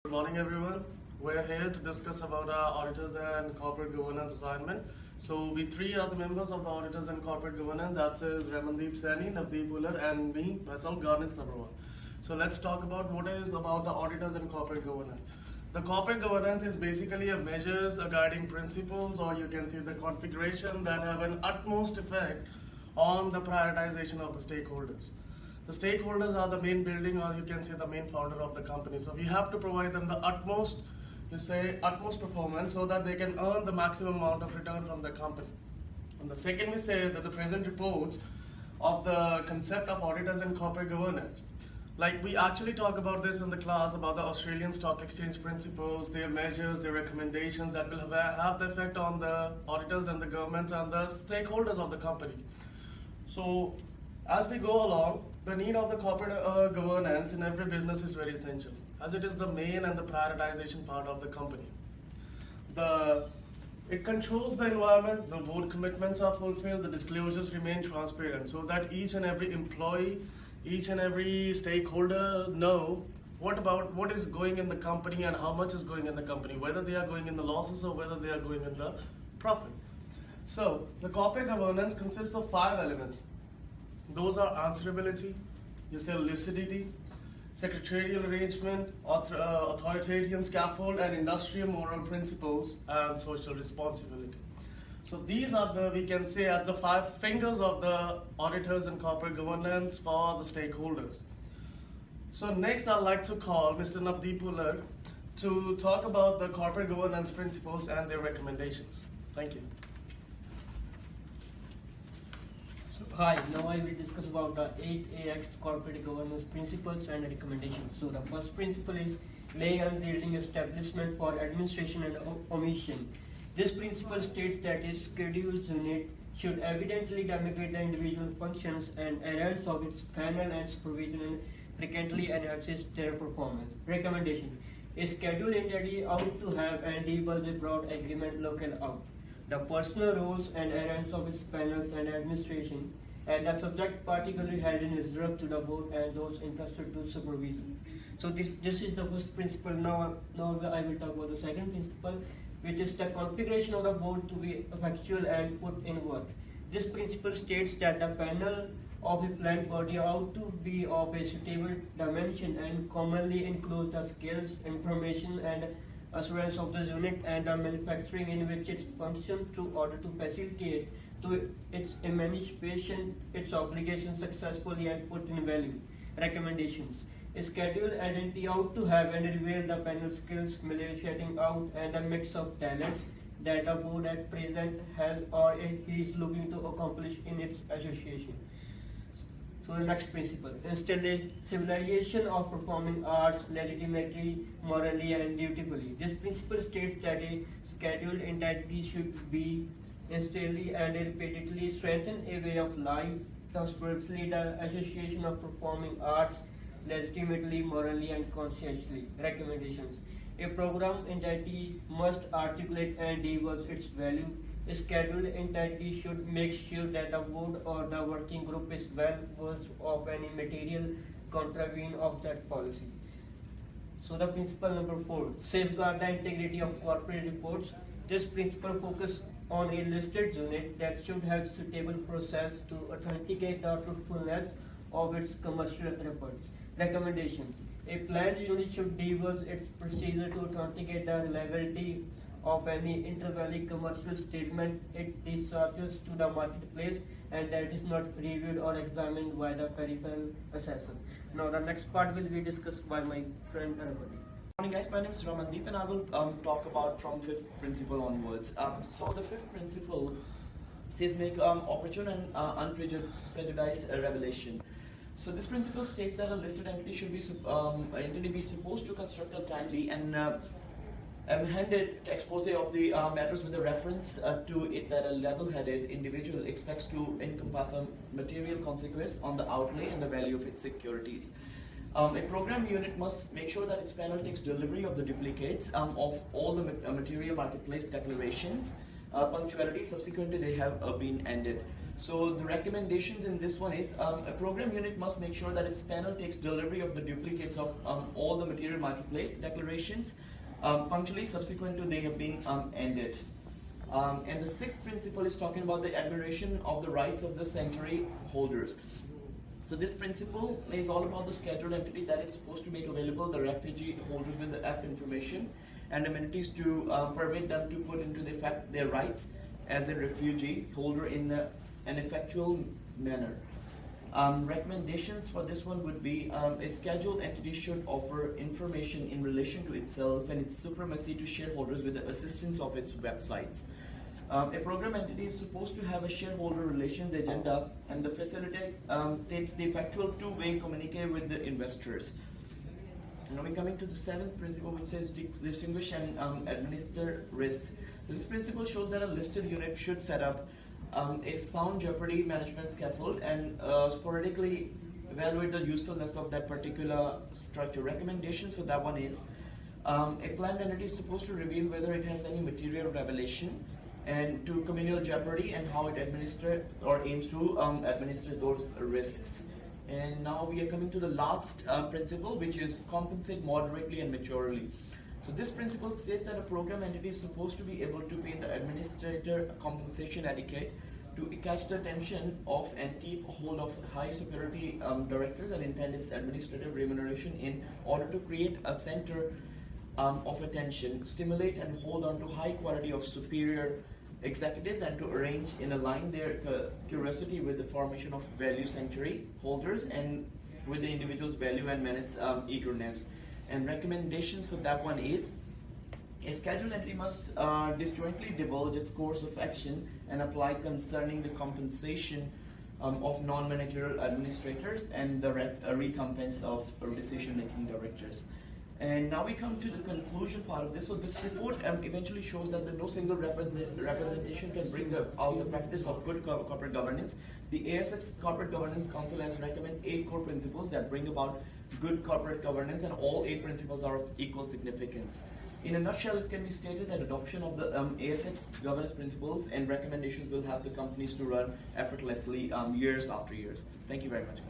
Good morning, everyone. We're here to discuss about our auditors and corporate governance assignment. So we three are the members of the auditors and corporate governance. That is Ramandeep Saini, Navdeep Uller, and me, myself, Garnet Sabrawal. So let's talk about what is about the auditors and corporate governance. The corporate governance is basically a measures, a guiding principles, or you can see the configuration that have an utmost effect on the prioritization of the stakeholders. The stakeholders are the main building, or you can say the main founder of the company. So we have to provide them the utmost, utmost performance so that they can earn the maximum amount of return from the company. And the second, we say that the present reports of the concept of auditors and corporate governance. Like we actually talk about this in the class about the Australian Stock Exchange principles, their measures, their recommendations that will have the effect on the auditors and the governments and the stakeholders of the company. So as we go along, the need of the corporate governance in every business is very essential, as it is the main and the prioritization part of the company. It controls the environment, the board commitments are fulfilled, the disclosures remain transparent, so that each and every employee, each and every stakeholder know what is going in the company and how much is going in the company, whether they are going in the losses or whether they are going in the profit. So the corporate governance consists of 5 elements. Those are answerability, you say lucidity, secretarial arrangement, authoritarian scaffold, and industrial moral principles and social responsibility. So these are we can say as the 5 fingers of the auditors and corporate governance for the stakeholders. So next I'd like to call Mr. Navdeep Uller to talk about the corporate governance principles and their recommendations. Thank you. Hi, now I will discuss about the 8AX corporate governance principles and recommendations. So the first principle is lay unyielding establishment for administration and omission. This principle states that a scheduled unit should evidently demonstrate the individual functions and errands of its panel and supervision and frequently enhances their performance. Recommendation: a scheduled entity ought to have and enables a broad agreement local out the personal roles and errands of its panels and administration, and the subject particularly held in reserve to the board and those entrusted to supervision. So this is the first principle. Now I will talk about the second principle, which is the configuration of the board to be effectual and put in work. This principle states that the panel of a planned body ought to be of a suitable dimension and commonly include the skills, information, and assurance of the unit and the manufacturing in which it functions in order to facilitate to its emancipation, its obligations successfully and put in value. Recommendations: a scheduled identity ought to have and reveal the panel skills, setting out, and a mix of talents that the board at present has or is looking to accomplish in its association. So the next principle, instill a civilization of performing arts legitimately, morally, and dutifully. This principle states that a scheduled entity should be instantly and repeatedly strengthen a way of life, transversely the association of performing arts legitimately, morally, and conscientiously. Recommendations: a program entity must articulate and divulge its value. A scheduled entity should make sure that the board or the working group is well versed of any material contravene of that policy. So the principle number 4, safeguard the integrity of corporate reports. This principle focuses on a listed unit that should have suitable process to authenticate the truthfulness of its commercial reports. Recommendation: a planned unit should divulge its procedure to authenticate the reliability of any intervalley commercial statement it discharges to the marketplace and that is not reviewed or examined by the peripheral assessor. Now the next part will be discussed by my friend Ramandeep. Morning guys, my name is Ramandeep and I will talk about from 5th principle onwards. So the 5th principle says make opportune and unprejudiced revelation. So this principle states that a listed entity should be supposed to construct a timely and handed expose of the matters with a reference to it that a level-headed individual expects to encompass a material consequence on the outlay and the value of its securities. A program unit must make sure that its panel takes delivery of the duplicates of all the material marketplace declarations. Punctuality subsequently they have been ended. So the recommendations in this one is a program unit must make sure that its panel takes delivery of the duplicates of all the material marketplace declarations punctually subsequent to they have been ended. And the sixth principle is talking about the admiration of the rights of the sanctuary holders. So this principle is all about the scheduled entity that is supposed to make available the refugee holders with the apt information and amenities to permit them to put into the effect their rights as a refugee holder in an effectual manner. Recommendations for this one would be a scheduled entity should offer information in relation to itself and its supremacy to shareholders with the assistance of its websites. A program entity is supposed to have a shareholder relations agenda and the facility takes the effectual two-way communique with the investors. Now we're coming to the seventh principle, which says distinguish and administer risks. This principle shows that a listed unit should set up a sound jeopardy management scaffold and sporadically evaluate the usefulness of that particular structure. Recommendations for that one is a planned entity is supposed to reveal whether it has any material revelation and to communal jeopardy and how it administers or aims to administer those risks. And now we are coming to the last principle, which is compensate moderately and maturely. So this principle states that a program entity is supposed to be able to pay the administrator compensation adequate to catch the attention of and keep hold of high security directors and intended administrative remuneration in order to create a center of attention, stimulate and hold on to high quality of superior executives and to arrange and align their curiosity with the formation of value sanctuary holders and with the individual's value and menace eagerness. And recommendations for that one is a scheduled entity must disjointly divulge its course of action and apply concerning the compensation of non-managerial administrators and the recompense of decision-making directors. And now we come to the conclusion part of this. So this report eventually shows that no single representation can bring out the practice of good corporate governance. The ASX Corporate Governance Council has recommended 8 core principles that bring about good corporate governance, and all 8 principles are of equal significance. In a nutshell, it can be stated that adoption of the ASX governance principles and recommendations will help the companies to run effortlessly years after years. Thank you very much, guys.